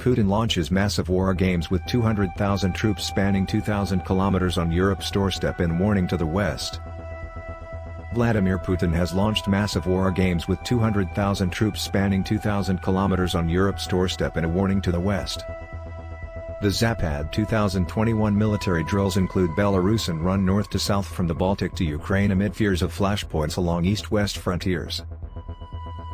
Putin launches massive war games with 200,000 troops spanning 2,000 kilometers on Europe's doorstep in warning to the West. Vladimir Putin has launched massive war games with 200,000 troops spanning 2,000 kilometers on Europe's doorstep in a warning to the West. The ZONE 2021 military drills include Belarus and run north to south from the Baltic to Ukraine amid fears of flashpoints along east-west frontiers.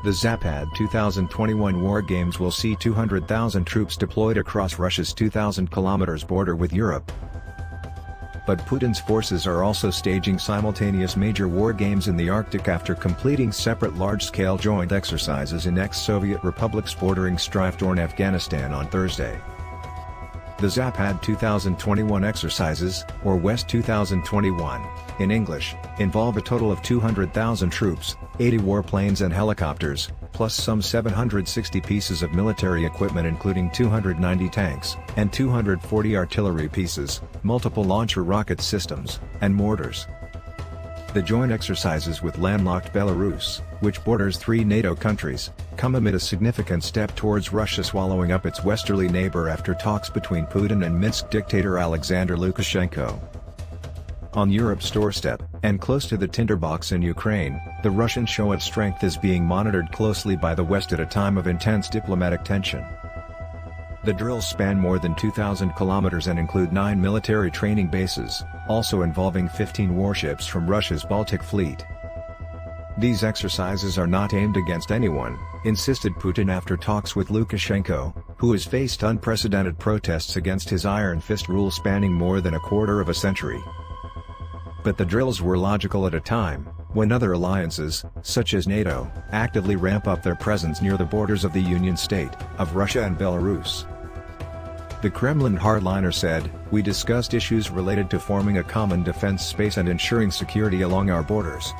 The ZONE 2021 war games will see 200,000 troops deployed across Russia's 2,000 kilometers border with Europe. But Putin's forces are also staging simultaneous major war games in the Arctic after completing separate large-scale joint exercises in ex-Soviet republics bordering strife-torn Afghanistan on Thursday. The ZONE 2021 exercises, or West 2021, in English, involve a total of 200,000 troops, 80 warplanes and helicopters, plus some 760 pieces of military equipment including 290 tanks, and 240 artillery pieces, multiple launcher rocket systems, and mortars. The joint exercises with landlocked Belarus, which borders 3 NATO countries, come amid a significant step towards Russia swallowing up its westerly neighbor after talks between Putin and Minsk dictator Alexander Lukashenko. On Europe's doorstep, and close to the tinderbox in Ukraine, the Russian show of strength is being monitored closely by the West at a time of intense diplomatic tension. The drills span more than 2,000 kilometers and include 9 military training bases, also involving 15 warships from Russia's Baltic fleet. These exercises are not aimed against anyone, insisted Putin after talks with Lukashenko, who has faced unprecedented protests against his iron fist rule spanning more than a quarter of a century. But the drills were logical at a time when other alliances, such as NATO, actively ramp up their presence near the borders of the Union state of Russia and Belarus. The Kremlin hardliner said, "We discussed issues related to forming a common defense space and ensuring security along our borders."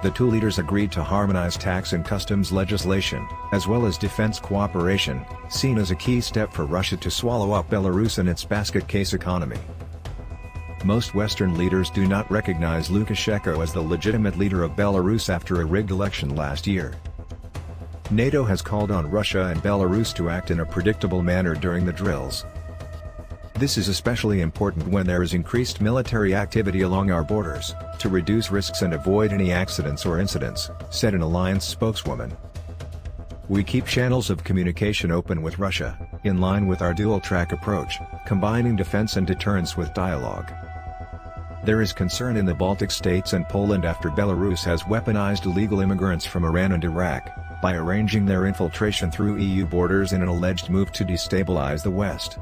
The two leaders agreed to harmonize tax and customs legislation, as well as defense cooperation, seen as a key step for Russia to swallow up Belarus and its basket case economy. Most Western leaders do not recognize Lukashenko as the legitimate leader of Belarus after a rigged election last year. NATO has called on Russia and Belarus to act in a predictable manner during the drills. This is especially important when there is increased military activity along our borders, to reduce risks and avoid any accidents or incidents, said an alliance spokeswoman. We keep channels of communication open with Russia, in line with our dual-track approach, combining defense and deterrence with dialogue. There is concern in the Baltic states and Poland after Belarus has weaponized illegal immigrants from Iran and Iraq, by arranging their infiltration through EU borders in an alleged move to destabilize the West.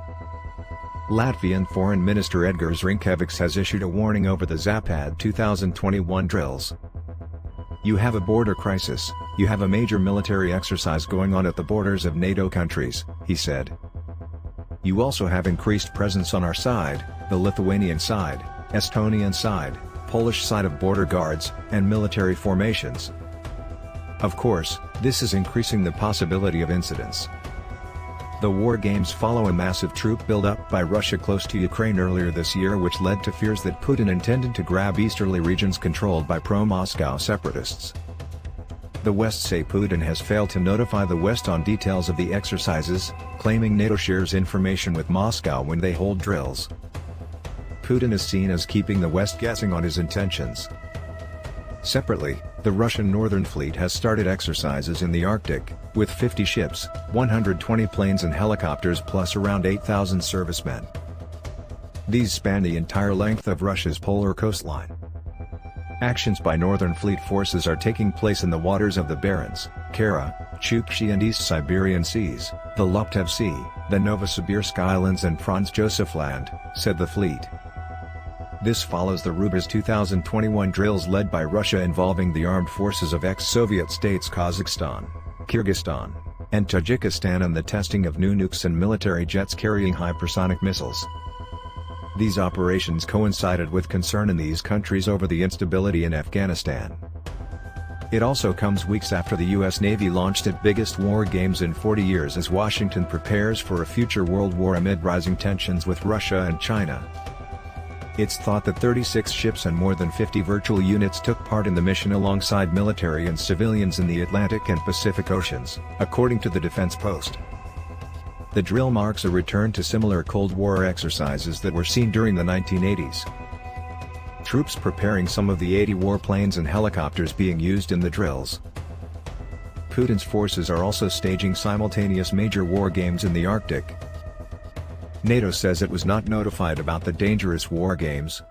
Latvian Foreign Minister Edgars Rinkēvičs has issued a warning over the ZONE 2021 drills. "You have a border crisis, you have a major military exercise going on at the borders of NATO countries," he said. "You also have increased presence on our side, the Lithuanian side, Estonian side, Polish side of border guards, and military formations. Of course, this is increasing the possibility of incidents." The war games follow a massive troop build-up by Russia close to Ukraine earlier this year, which led to fears that Putin intended to grab easterly regions controlled by pro-Moscow separatists. The West say Putin has failed to notify the West on details of the exercises, claiming NATO shares information with Moscow when they hold drills. Putin is seen as keeping the West guessing on his intentions. Separately, the Russian Northern Fleet has started exercises in the Arctic, with 50 ships, 120 planes and helicopters plus around 8,000 servicemen. These span the entire length of Russia's polar coastline. Actions by Northern Fleet forces are taking place in the waters of the Barents, Kara, Chukchi and East Siberian Seas, the Laptev Sea, the Novosibirsk Islands and Franz Josef Land, said the fleet. This follows the Rubis 2021 drills led by Russia involving the armed forces of ex-Soviet states Kazakhstan, Kyrgyzstan, and Tajikistan and the testing of new nukes and military jets carrying hypersonic missiles. These operations coincided with concern in these countries over the instability in Afghanistan. It also comes weeks after the U.S. Navy launched its biggest war games in 40 years as Washington prepares for a future world war amid rising tensions with Russia and China. It's thought that 36 ships and more than 50 virtual units took part in the mission alongside military and civilians in the Atlantic and Pacific Oceans, according to the Defense Post. The drill marks a return to similar Cold War exercises that were seen during the 1980s. Troops preparing some of the 80 warplanes and helicopters being used in the drills. Putin's forces are also staging simultaneous major war games in the Arctic. NATO says it was not notified about the dangerous war games,